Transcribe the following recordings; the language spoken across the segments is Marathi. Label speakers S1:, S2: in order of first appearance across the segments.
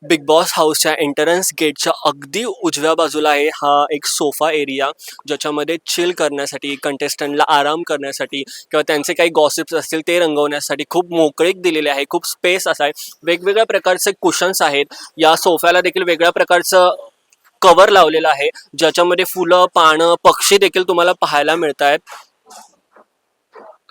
S1: बिग बॉस हाऊसच्या एंट्रन्स गेटच्या अगदी उजव्या बाजूला आहे हा एक सोफा एरिया, ज्याच्यामध्ये चिल करण्यासाठी, कंटेस्टंटला आराम करण्यासाठी किंवा त्यांचे काही गॉसिप्स असतील ते रंगवण्यासाठी खूप मोकळीक दिलेली आहे, खूप स्पेस असा आहे. वेगवेगळ्या प्रकारचे कुशन्स आहेत. या सोफ्याला देखील वेगळ्या प्रकारचं कवर लावलेलं आहे, ज्याच्यामध्ये फुलं, पानं, पक्षी देखील तुम्हाला पाहायला मिळत आहेत.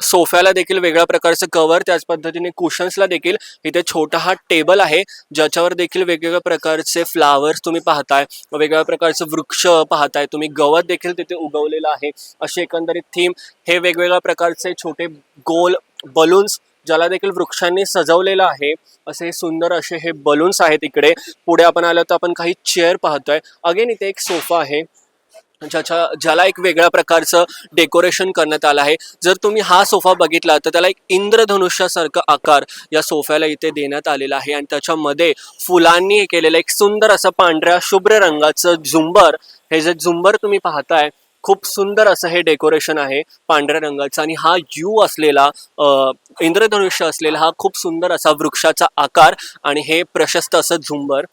S1: सोफ्याला देखील वेगळ्या प्रकारचं कवर, त्याच पद्धतीने कुशन्सला देखील इथे छोटा हा टेबल आहे, ज्याच्यावर देखील वेगवेगळ्या प्रकारचे फ्लावर्स तुम्ही पाहताय, वेगवेगळ्या प्रकारचे वृक्ष पाहताय तुम्ही, गवत देखील तिथे उगवलेलं आहे. अशी एकंदरीत थीम. हे वेगवेगळ्या प्रकारचे छोटे गोल बलून्स, ज्याला देखील वृक्षांनी सजवलेलं आहे, असे सुंदर असे हे बलून्स आहेत इकडे. पुढे आपण आलो तर आपण काही चेअर पाहतोय. अगेन इथे एक सोफा आहे, ज्याला एक वेगळ्या प्रकारचं डेकोरेशन करण्यात आलं आहे. जर तुम्ही हा सोफा बघितला तर त्याला एक इंद्रधनुष्यासारखा आकार या सोफ्याला इथे देण्यात आलेला आहे, आणि त्याच्यामध्ये फुलांनी केलेलं एक सुंदर असं पांढऱ्या शुभ्र रंगाचं झुंबर. हे जे झुंबर तुम्ही पाहताय, खूप सुंदर असं हे डेकोरेशन आहे पांढऱ्या रंगाचं, आणि हा यू असलेला इंद्रधनुष्य असलेला हा खूप सुंदर असा वृक्षाचा आकार आणि हे प्रशस्त असं झुंबर.